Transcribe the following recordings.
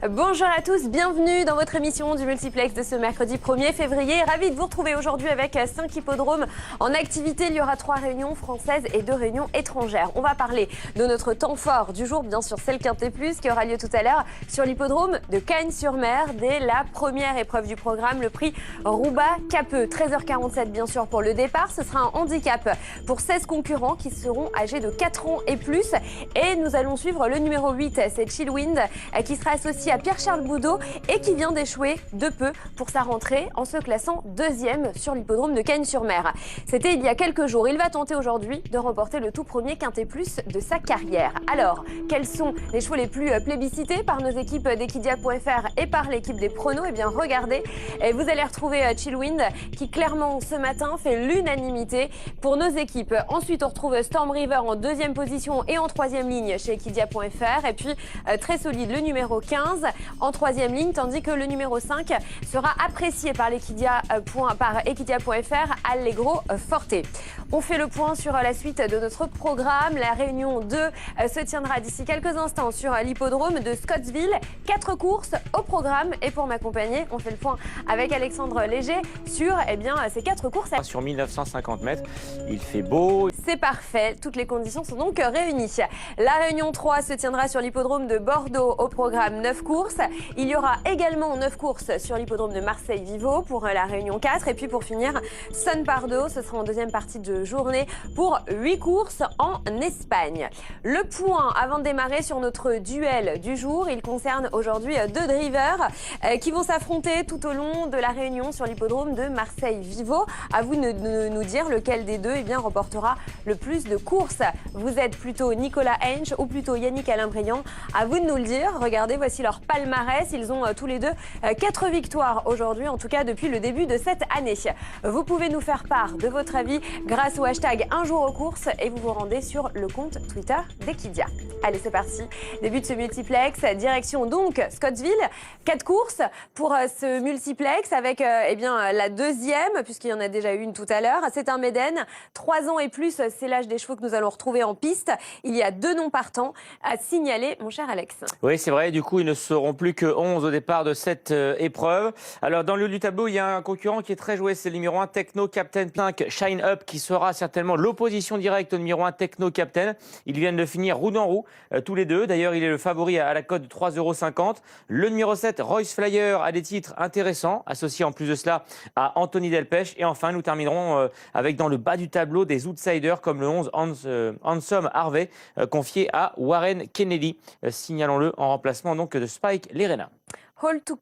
Bonjour à tous, bienvenue dans votre émission du multiplex de ce mercredi 1er février. Ravi de vous retrouver aujourd'hui avec 5 hippodromes en activité. Il y aura 3 réunions françaises et 2 réunions étrangères. On va parler de notre temps fort du jour, bien sûr, c'est le Quintet Plus qui aura lieu tout à l'heure sur l'hippodrome de Cagnes-sur-Mer dès la première épreuve du programme, le prix Roubaix-Capeux. 13h47 bien sûr pour le départ. Ce sera un handicap pour 16 concurrents qui seront âgés de 4 ans et plus. Et nous allons suivre le numéro 8, c'est Chillwind, qui sera associé à Pierre-Charles Boudot et qui vient d'échouer de peu pour sa rentrée en se classant deuxième sur l'hippodrome de Cagnes-sur-Mer. C'était il y a quelques jours. Il va tenter aujourd'hui de remporter le tout premier Quintet Plus de sa carrière. Alors, quels sont les chevaux les plus plébiscités par nos équipes d'Equidia.fr et par l'équipe des pronos? Eh bien, regardez, et vous allez retrouver Chillwind qui clairement ce matin fait l'unanimité pour nos équipes. Ensuite, on retrouve Storm River en deuxième position et en troisième ligne chez Equidia.fr. Et puis, très solide, le numéro 15 en troisième ligne, tandis que le numéro 5 sera apprécié par Equidia.fr, Allegro Forte. On fait le point sur la suite de notre programme. La réunion 2 se tiendra d'ici quelques instants sur l'hippodrome de Scottsville. 4 courses au programme et pour m'accompagner, on fait le point avec Alexandre Léger sur ces 4 courses. Sur 1950 mètres, il fait beau. C'est parfait, toutes les conditions sont donc réunies. La réunion 3 se tiendra sur l'hippodrome de Bordeaux au programme 9 courses. Il y aura également 9 courses sur l'hippodrome de Marseille-Vivo pour la réunion 4. Et puis pour finir, Sun Pardo, ce sera en deuxième partie de journée pour 8 courses en Espagne. Le point avant de démarrer sur notre duel du jour, il concerne aujourd'hui 2 drivers qui vont s'affronter tout au long de la réunion sur l'hippodrome de Marseille-Vivo. À vous de nous dire lequel des deux remportera le plus de courses. Vous êtes plutôt Nicolas Hench ou plutôt Yannick Alain-Briand? À vous de nous le dire. Regardez, voici leur palmarès. Ils ont tous les deux 4 victoires aujourd'hui, en tout cas depuis le début de cette année. Vous pouvez nous faire part de votre avis grâce au hashtag Un jour aux courses et vous vous rendez sur le compte Twitter d'Equidia. Allez, c'est parti. Début de ce multiplex. Direction donc Scottsville. 4 courses pour ce multiplex avec la deuxième, puisqu'il y en a déjà eu une tout à l'heure. C'est un Méden. 3 ans et plus, c'est l'âge des chevaux que nous allons retrouver en piste. Il y a 2 noms partants à signaler, mon cher Alex. Oui, c'est vrai. Du coup, ils ne seront plus que 11 au départ de cette épreuve. Alors, dans le haut du tableau, il y a un concurrent qui est très joué. C'est le numéro 1, Techno Captain 5, Shine Up, qui sera certainement l'opposition directe au numéro 1, Techno Captain. Ils viennent de finir roue dans roue, tous les deux. D'ailleurs, il est le favori à la cote de 3,50 €. Le numéro 7, Royce Flyer, a des titres intéressants, associés en plus de cela à Anthony Delpech. Et enfin, nous terminerons avec dans le bas du tableau des outsiders comme le 11, Handsome Harvey, confié à Warren Kennedy, signalons-le en remplacement donc de Spike Lerena. Hall to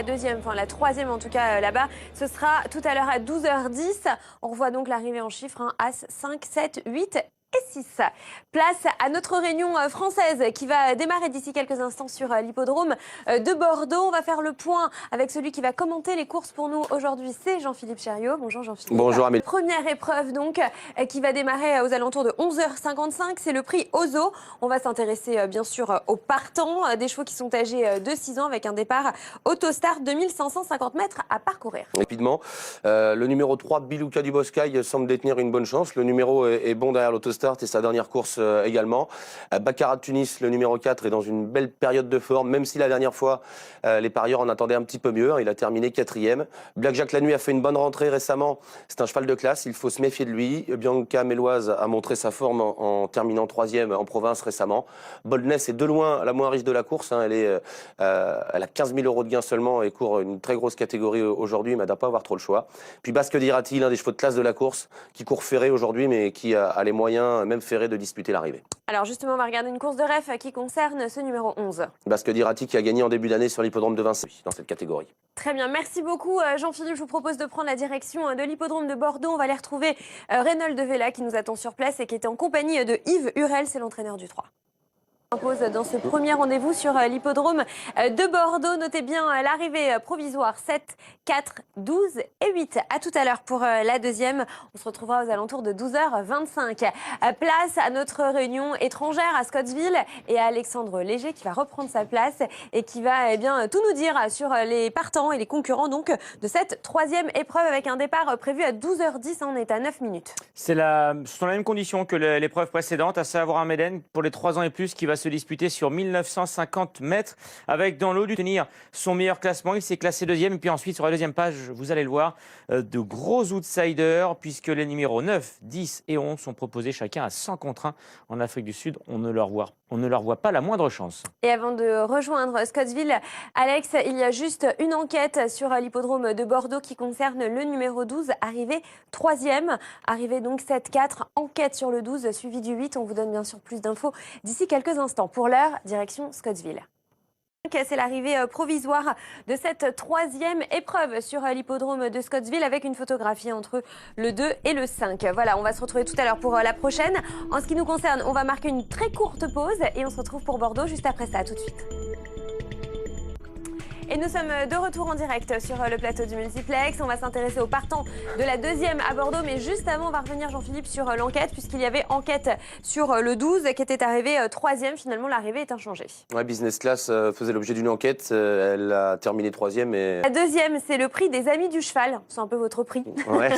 la troisième en tout cas là-bas, ce sera tout à l'heure à 12h10. On revoit donc l'arrivée en chiffres, As 5, 7, 8 et 6. Place à notre réunion française qui va démarrer d'ici quelques instants sur l'hippodrome de Bordeaux. On va faire le point avec celui qui va commenter les courses pour nous aujourd'hui. C'est Jean-Philippe Chériot. Bonjour Jean-Philippe. Bonjour Amélie. Première épreuve donc qui va démarrer aux alentours de 11h55. C'est le prix Ozo. On va s'intéresser bien sûr aux partants, des chevaux qui sont âgés de 6 ans avec un départ Autostart 2550 mètres à parcourir. Rapidement, le numéro 3, Biluka du Boscaï, semble détenir une bonne chance. Le numéro est bon derrière l'Autostart et sa dernière course également. Baccarat de Tunis, le numéro 4, est dans une belle période de forme, même si la dernière fois, les parieurs en attendaient un petit peu mieux. Il a terminé 4e. Blackjack la nuit a fait une bonne rentrée récemment. C'est un cheval de classe, il faut se méfier de lui. Bianca Méloise a montré sa forme en terminant 3e en province récemment. Boldness est de loin la moins riche de la course. Elle a 15 000 € de gain seulement et court une très grosse catégorie aujourd'hui, mais elle ne doit pas avoir trop le choix. Puis Basque d'Irati, l'un des chevaux de classe de la course, qui court ferré aujourd'hui, mais qui a les moyens, même ferré, de disputer l'arrivée. Alors justement, on va regarder une course de ref qui concerne ce numéro 11. Basque d'Irati qui a gagné en début d'année sur l'hippodrome de Vincennes dans cette catégorie. Très bien, merci beaucoup Jean-Philippe. Je vous propose de prendre la direction de l'hippodrome de Bordeaux. On va aller retrouver Reynald de Vella qui nous attend sur place et qui était en compagnie de Yves Hurel, c'est l'entraîneur du 3. Pose dans ce premier rendez-vous sur l'hippodrome de Bordeaux. Notez bien l'arrivée provisoire 7, 4, 12 et 8. À tout à l'heure pour la deuxième. On se retrouvera aux alentours de 12h25. Place à notre réunion étrangère à Scottsville et à Alexandre Léger qui va reprendre sa place et qui va tout nous dire sur les partants et les concurrents donc de cette troisième épreuve avec un départ prévu à 12h10. On est à 9 minutes. Ce sont les mêmes conditions que l'épreuve précédente, à savoir un Méden pour les 3 ans et plus qui va se disputer sur 1950 mètres avec dans l'eau du tenir son meilleur classement. Il s'est classé deuxième. Et puis ensuite, sur la deuxième page, vous allez le voir, de gros outsiders puisque les numéros 9, 10 et 11 sont proposés chacun à 100 contre 1 en Afrique du Sud. On ne leur voit pas la moindre chance. Et avant de rejoindre Scottsville, Alex, il y a juste une enquête sur l'hippodrome de Bordeaux qui concerne le numéro 12, arrivé 3e. Arrivé donc 7-4, enquête sur le 12, suivi du 8. On vous donne bien sûr plus d'infos d'ici quelques instants. Pour l'heure, direction Scottsville. C'est l'arrivée provisoire de cette 3e épreuve sur l'hippodrome de Scottsville avec une photographie entre le 2 et le 5. Voilà, on va se retrouver tout à l'heure pour la prochaine. En ce qui nous concerne, on va marquer une très courte pause et on se retrouve pour Bordeaux juste après ça. À tout de suite. Et nous sommes de retour en direct sur le plateau du multiplex. On va s'intéresser aux partants de la 2e à Bordeaux. Mais juste avant, on va revenir, Jean-Philippe, sur l'enquête, puisqu'il y avait enquête sur le 12 qui était arrivé 3e. Finalement, l'arrivée est inchangée. Ouais, Business Class faisait l'objet d'une enquête. Elle a terminé 3e. Et... La 2e, c'est le prix des Amis du Cheval. C'est un peu votre prix. Ouais.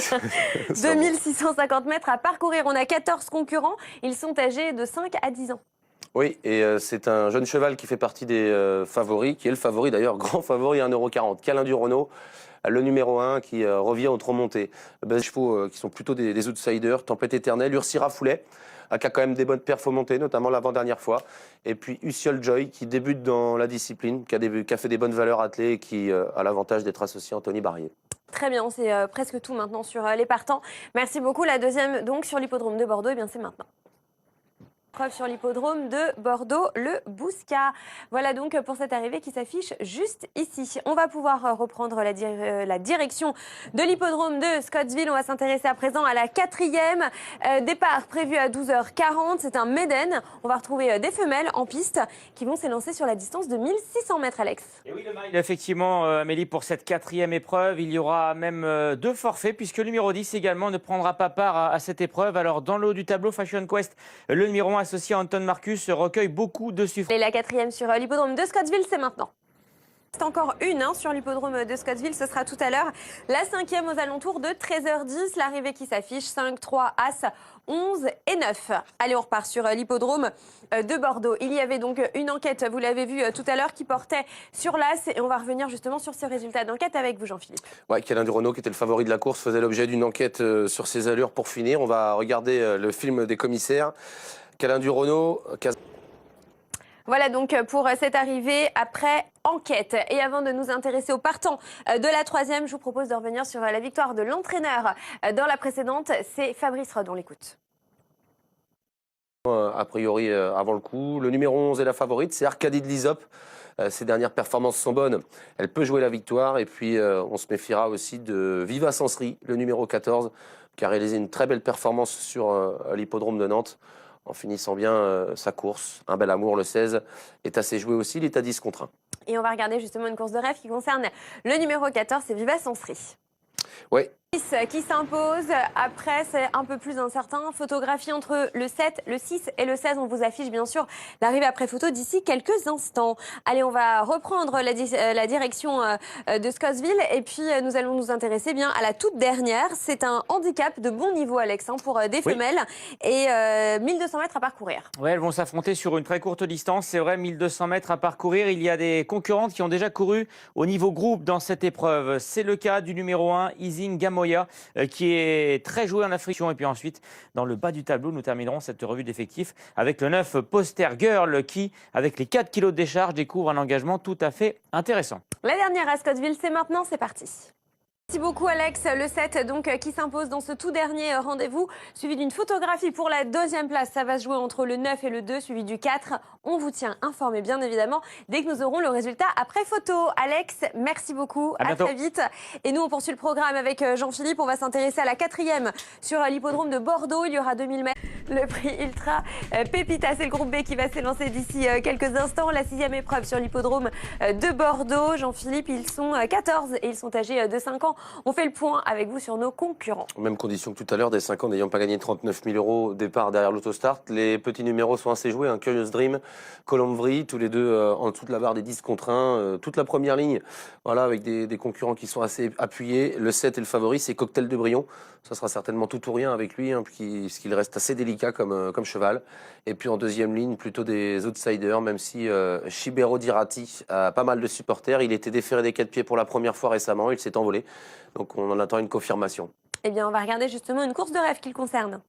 2650 mètres à parcourir. On a 14 concurrents. Ils sont âgés de 5 à 10 ans. Oui, et c'est un jeune cheval qui fait partie des favoris, qui est le favori d'ailleurs, grand favori à 1,40 €. Câlin du Renault, le numéro 1 qui revient aux trop montées. Des chevaux qui sont plutôt des outsiders, Tempête Éternelle, Ursira Foulet, qui a quand même des bonnes perfs montées, notamment l'avant-dernière fois. Et puis Usiol Joy qui débute dans la discipline, qui a fait des bonnes valeurs attelées et qui a l'avantage d'être associé à Anthony Barrier. Très bien, c'est presque tout maintenant sur les partants. Merci beaucoup. La 2e donc sur l'hippodrome de Bordeaux, et bien c'est maintenant. Preuve sur l'hippodrome de Bordeaux, le Bouscat. Voilà donc pour cette arrivée qui s'affiche juste ici. On va pouvoir reprendre la direction de l'hippodrome de Scottsville. On va s'intéresser à présent à la 4e. Départ prévu à 12h40. C'est un maiden. On va retrouver des femelles en piste qui vont s'élancer sur la distance de 1600 mètres, Alex. Et oui, le mile, effectivement, Amélie, pour cette 4e épreuve, il y aura même 2 forfaits puisque le numéro 10 également ne prendra pas part à cette épreuve. Alors, dans le haut du tableau, Fashion Quest, le numéro 1 associé à Anton Marcus recueille beaucoup de suffrages. Et la 4e sur l'hippodrome de Scottsville, c'est maintenant. C'est encore une sur l'hippodrome de Scottsville, ce sera tout à l'heure. La 5e aux alentours de 13h10, l'arrivée qui s'affiche 5, 3, As, 11 et 9. Allez, on repart sur l'hippodrome de Bordeaux. Il y avait donc une enquête, vous l'avez vu tout à l'heure, qui portait sur l'As. Et on va revenir justement sur ce résultat d'enquête avec vous, Jean-Philippe. Ouais, Câlin du Renault, qui était le favori de la course, faisait l'objet d'une enquête sur ses allures pour finir. On va regarder le film des commissaires. Câlin du Renault. Voilà donc pour cette arrivée après enquête. Et avant de nous intéresser aux partants de la 3e, je vous propose de revenir sur la victoire de l'entraîneur dans la précédente. C'est Fabrice Rode, on l'écoute. A priori, avant le coup, le numéro 11 est la favorite, c'est Arcadie de l'Isop. Ses dernières performances sont bonnes. Elle peut jouer la victoire. Et puis, on se méfiera aussi de Viva Sanserie, le numéro 14, qui a réalisé une très belle performance sur l'hippodrome de Nantes, en finissant bien sa course. Un bel amour, le 16, est assez joué aussi. Il est à 10 contre 1. Et on va regarder justement une course de rêve qui concerne le numéro 14, c'est Viva Sanserie. Oui. Qui s'impose. Après, c'est un peu plus incertain. Photographie entre le 7, le 6 et le 16. On vous affiche bien sûr l'arrivée après photo d'ici quelques instants. Allez, on va reprendre la direction de Scottsville. Et puis, nous allons nous intéresser bien à la toute dernière. C'est un handicap de bon niveau, Alex, pour des femelles. Et 1200 mètres à parcourir. Oui, elles vont s'affronter sur une très courte distance. C'est vrai, 1200 mètres à parcourir. Il y a des concurrentes qui ont déjà couru au niveau groupe dans cette épreuve. C'est le cas du numéro 1, Ising Gamoya, qui est très joué en Afrique. Et puis ensuite, dans le bas du tableau, nous terminerons cette revue d'effectifs avec le 9 Poster Girl qui, avec les 4 kilos de décharge, découvre un engagement tout à fait intéressant. La dernière à Scottsville, c'est maintenant, c'est parti. Merci beaucoup Alex, le 7 donc qui s'impose dans ce tout dernier rendez-vous, suivi d'une photographie pour la 2e place. Ça va se jouer entre le 9 et le 2, suivi du 4. On vous tient informé bien évidemment dès que nous aurons le résultat après photo. Alex, merci beaucoup, à très vite. Et nous on poursuit le programme avec Jean-Philippe. On va s'intéresser à la 4e sur l'hippodrome de Bordeaux. Il y aura 2000 mètres. Le prix Ultra Pépita, c'est le groupe B qui va s'élancer d'ici quelques instants. La 6e épreuve sur l'hippodrome de Bordeaux. Jean-Philippe, ils sont 14 et ils sont âgés de 5 ans. instants, on fait le point avec vous sur nos concurrents. Même condition que tout à l'heure, des 5 ans n'ayant pas gagné 39 000 euros au départ derrière l'autostart. Les petits numéros sont assez joués. Curious Dream, Colomvry, tous les deux en dessous de la barre des 10 contre 1. Toute la première ligne, voilà, avec des concurrents qui sont assez appuyés. Le 7 est le favori, c'est Cocktail de Brion. Ça sera certainement tout ou rien avec lui, puisqu'il reste assez délicat comme cheval. Et puis en deuxième ligne, plutôt des outsiders, même si Shibero Dirati a pas mal de supporters. Il était déféré des 4 pieds pour la première fois récemment, il s'est envolé. Donc on en attend une confirmation. Eh bien, on va regarder justement une course de rêve qui le concerne.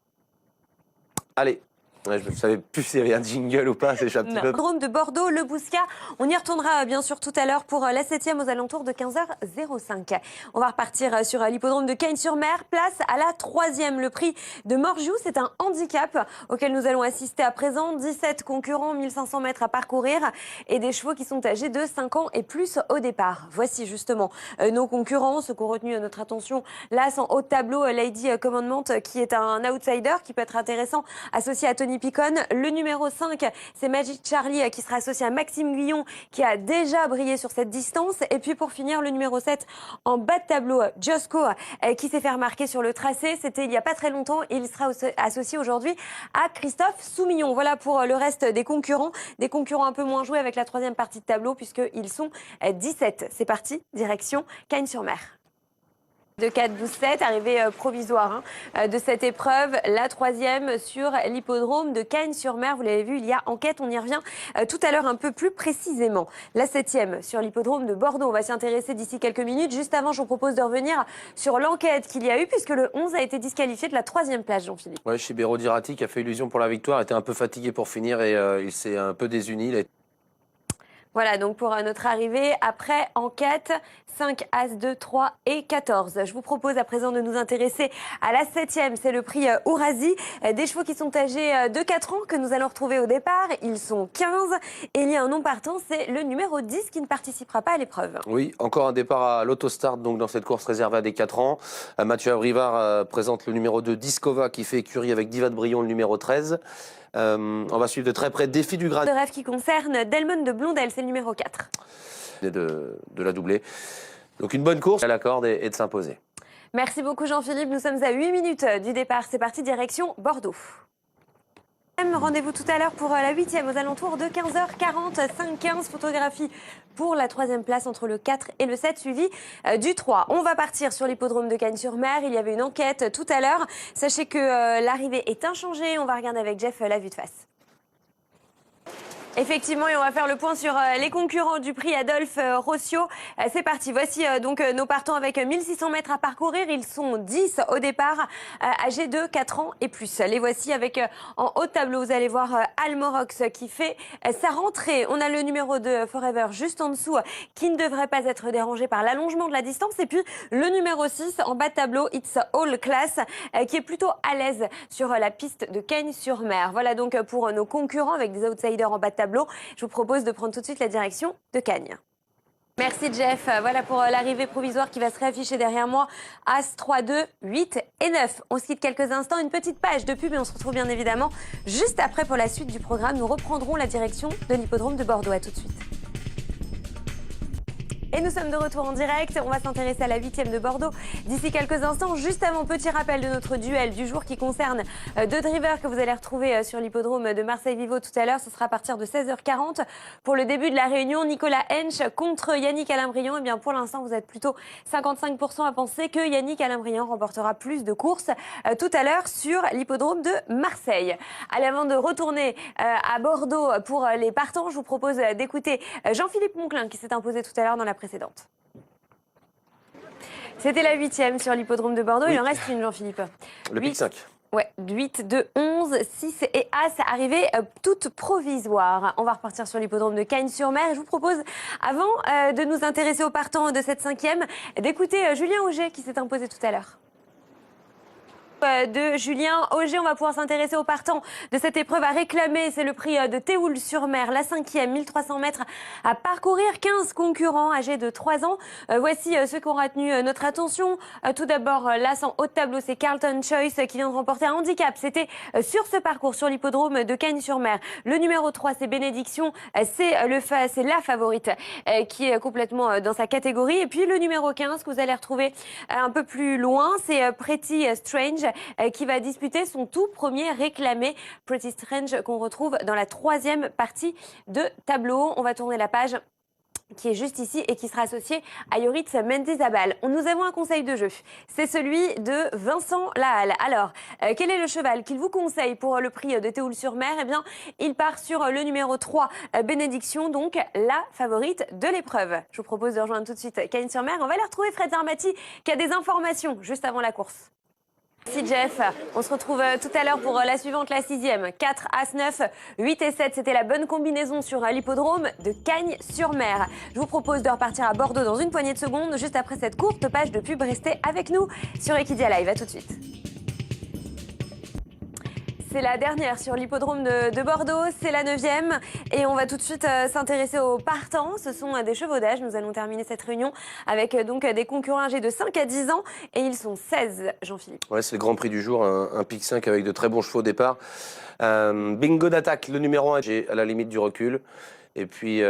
Allez, ouais, je ne savais plus s'il y avait un jingle ou pas, c'est déjà un petit peu. Drôme de Bordeaux, le Bouscat. On y retournera bien sûr tout à l'heure pour la 7e aux alentours de 15h05. On va repartir sur l'hippodrome de Cagnes-sur-Mer. Place à la 3e. Le prix de Morgiou, c'est un handicap auquel nous allons assister à présent. 17 concurrents, 1500 mètres à parcourir et des chevaux qui sont âgés de 5 ans et plus au départ. Voici justement nos concurrents, ceux qui ont retenu notre attention. Là, en haut de tableau, Lady Commandment qui est un outsider qui peut être intéressant, associé à Tony Picon. Le numéro 5, c'est Magic Charlie qui sera associé à Maxime Guillon qui a déjà brillé sur cette distance. Et puis pour finir, le numéro 7 en bas de tableau, Josco qui s'est fait remarquer sur le tracé. C'était il n'y a pas très longtemps et il sera associé aujourd'hui à Christophe Soumillon. Voilà pour le reste des concurrents un peu moins joués avec la 3e partie de tableau puisqu'ils sont 17. C'est parti, direction Cagnes-sur-Mer. De 4-12-7, arrivée provisoire de cette épreuve, la 3e sur l'hippodrome de Cagnes-sur-Mer. Vous l'avez vu, il y a enquête, on y revient tout à l'heure un peu plus précisément. La 7e sur l'hippodrome de Bordeaux, on va s'y intéresser d'ici quelques minutes. Juste avant, je vous propose de revenir sur l'enquête qu'il y a eu puisque le 11 a été disqualifié de la 3e place, Jean-Philippe. Ouais, Shibero Dirati qui a fait illusion pour la victoire, était un peu fatigué pour finir et il s'est un peu désuni. Voilà, donc pour notre arrivée, après enquête, 5, As, 2, 3 et 14. Je vous propose à présent de nous intéresser à la 7e, c'est le prix Ourasi. Des chevaux qui sont âgés de 4 ans que nous allons retrouver au départ. Ils sont 15 et il y a un nom partant, c'est le numéro 10 qui ne participera pas à l'épreuve. Oui, encore un départ à l'autostart donc dans cette course réservée à des 4 ans. Mathieu Abrivard présente le numéro 2 Discova qui fait écurie avec Diva de Brion, le numéro 13. On va suivre de très près Défi du Grade. De rêve qui concerne Delmon de Blondel, c'est le numéro 4. De la doubler. Donc une bonne course à la corde et de s'imposer. Merci beaucoup Jean-Philippe, nous sommes à 8 minutes du départ. C'est parti, direction Bordeaux. Rendez-vous tout à l'heure pour la 8e aux alentours de 15h40, 5-15 photographies pour la 3e place entre le 4 et le 7 suivi du 3. On va partir sur l'hippodrome de Cagnes-sur-Mer. Il y avait une enquête tout à l'heure. Sachez que l'arrivée est inchangée. On va regarder avec Jeff la vue de face. Effectivement, et on va faire le point sur les concurrents du prix Adolphe Rossio. C'est parti, voici donc nos partants avec 1600 mètres à parcourir. Ils sont 10 au départ, âgés de 4 ans et plus. Les voici avec en haut de tableau, vous allez voir Almorox qui fait sa rentrée. On a le numéro 2 Forever juste en dessous qui ne devrait pas être dérangé par l'allongement de la distance. Et puis le numéro 6 en bas de tableau, It's All Class, qui est plutôt à l'aise sur la piste de Cagnes-sur-Mer. Voilà donc pour nos concurrents avec des outsiders en bas de tableau. Je vous propose de prendre tout de suite la direction de Cagnes. Merci Jeff. Voilà pour l'arrivée provisoire qui va se réafficher derrière moi. As, 3, 2, 8 et 9. On se quitte quelques instants, une petite page de pub et on se retrouve bien évidemment juste après pour la suite du programme. Nous reprendrons la direction de l'hippodrome de Bordeaux. À tout de suite. Et nous sommes de retour en direct. On va s'intéresser à la 8e de Bordeaux d'ici quelques instants. Juste avant, petit rappel de notre duel du jour qui concerne deux drivers que vous allez retrouver sur l'hippodrome de Marseille-Vivo tout à l'heure. Ce sera à partir de 16h40 pour le début de la réunion. Nicolas Hench contre Yannick Alain-Briand. Eh bien, pour l'instant, vous êtes plutôt 55% à penser que Yannick Alain-Briand remportera plus de courses tout à l'heure sur l'hippodrome de Marseille. Allez, avant de retourner à Bordeaux pour les partants, je vous propose d'écouter Jean-Philippe Monclin qui s'est imposé tout à l'heure dans la précédente. C'était la 8e sur l'hippodrome de Bordeaux. Oui. Il en reste une, Jean-Philippe. Le pic 5. Ouais, 8, 2, 11, 6 et As, arrivée toute provisoire. On va repartir sur l'hippodrome de Cagnes-sur-Mer. Et je vous propose, avant de nous intéresser aux partants de cette 5e, d'écouter Julien Auger qui s'est imposé tout à l'heure. de Julien Auger. On va pouvoir s'intéresser aux partants de cette épreuve à réclamer. C'est le prix de Théoul-sur-Mer, la 5e, 1300 mètres à parcourir. 15 concurrents âgés de 3 ans. Voici ceux qui ont retenu notre attention. Tout d'abord, l'as en haut de tableau, c'est Carlton Choice qui vient de remporter un handicap. C'était sur ce parcours, sur l'hippodrome de Cagnes-sur-Mer. Le numéro 3, c'est Bénédiction. C'est la favorite qui est complètement dans sa catégorie. Et puis le numéro 15 que vous allez retrouver un peu plus loin, c'est Pretty Strange qui va disputer son tout premier réclamé. Pretty Strange qu'on retrouve dans la 3e partie de tableau. On va tourner la page qui est juste ici et qui sera associé à Yoritz Mendizabal. Nous avons un conseil de jeu. C'est celui de Vincent Lahalle. Alors, quel est le cheval qu'il vous conseille pour le prix de Théoul-sur-Mer? Eh bien, il part sur le numéro 3, Bénédiction, donc la favorite de l'épreuve. Je vous propose de rejoindre tout de suite Cagnes-sur-Mer. On va aller retrouver Fred Zermati qui a des informations juste avant la course. Merci Jeff, on se retrouve tout à l'heure pour la suivante, la 6e. 4, As, 9, 8 et 7, c'était la bonne combinaison sur l'hippodrome de Cagnes-sur-Mer. Je vous propose de repartir à Bordeaux dans une poignée de secondes, juste après cette courte page de pub. Restez avec nous sur Equidia Live, à tout de suite. C'est la dernière sur l'hippodrome de Bordeaux, c'est la 9e et on va tout de suite s'intéresser aux partants. Ce sont des chevaux d'âge. Nous allons terminer cette réunion avec donc des concurrents âgés de 5 à 10 ans et ils sont 16, Jean-Philippe. Ouais, c'est le Grand Prix du jour, un pic 5 avec de très bons chevaux au départ. Bingo d'attaque, le numéro 1, j'ai à la limite du recul. Et puis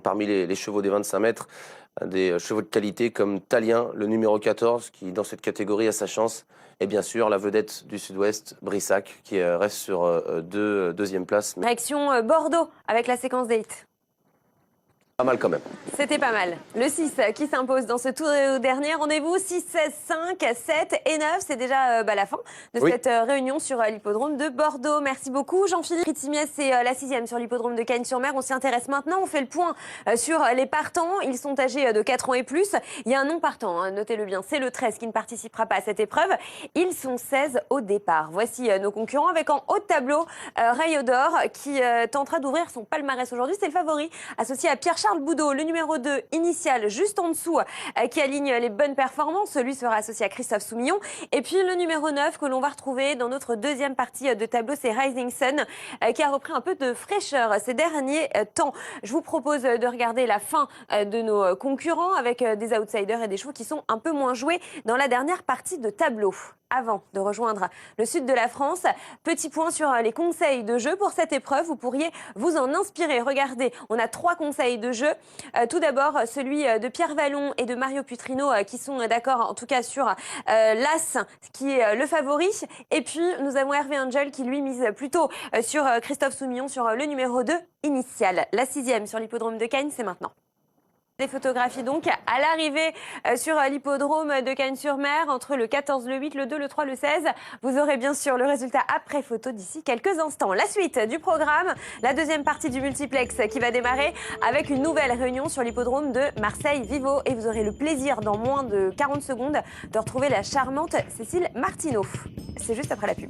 parmi les chevaux des 25 mètres, des chevaux de qualité comme Talien, le numéro 14, qui dans cette catégorie a sa chance. Et bien sûr, la vedette du Sud-Ouest, Brissac, qui reste sur deuxième place. Direction Bordeaux avec la séquence des hits. Pas mal quand même. C'était pas mal. Le 6 qui s'impose dans ce tour dernier. Rendez-vous 6, 16, 5, 7 et 9. C'est déjà la fin de cette réunion sur l'hippodrome de Bordeaux. Merci beaucoup Jean-Philippe. Ritimiès, c'est la 6e sur l'hippodrome de Cagnes-sur-Mer. On s'y intéresse maintenant. On fait le point sur les partants. Ils sont âgés de 4 ans et plus. Il y a un non partant, hein, notez-le bien. C'est le 13 qui ne participera pas à cette épreuve. Ils sont 16 au départ. Voici nos concurrents avec en haut de tableau Rayodor qui tentera d'ouvrir son palmarès aujourd'hui. C'est le favori associé à Pierre-Charles Boudot, le numéro 2 initial juste en dessous qui aligne les bonnes performances. Lui sera associé à Christophe Soumillon. Et puis le numéro 9 que l'on va retrouver dans notre deuxième partie de tableau, c'est Rising Sun qui a repris un peu de fraîcheur ces derniers temps. Je vous propose de regarder la fin de nos concurrents avec des outsiders et des chevaux qui sont un peu moins joués dans la dernière partie de tableau. Avant de rejoindre le sud de la France, petit point sur les conseils de jeu pour cette épreuve. Vous pourriez vous en inspirer. Regardez, on a 3 conseils de jeu. Tout d'abord, celui de Pierre Vallon et de Mario Putrino qui sont d'accord en tout cas sur l'As qui est le favori. Et puis, nous avons Hervé Angel qui lui mise plutôt sur Christophe Soumillon sur le numéro 2 initial. La 6e sur l'hippodrome de Cagnes, c'est maintenant. Des photographies donc à l'arrivée sur l'hippodrome de Cagnes-sur-Mer entre le 14, le 8, le 2, le 3, le 16. Vous aurez bien sûr le résultat après photo d'ici quelques instants. La suite du programme, la deuxième partie du multiplex qui va démarrer avec une nouvelle réunion sur l'hippodrome de Marseille-Vivo. Et vous aurez le plaisir dans moins de 40 secondes de retrouver la charmante Cécile Martineau. C'est juste après la pub.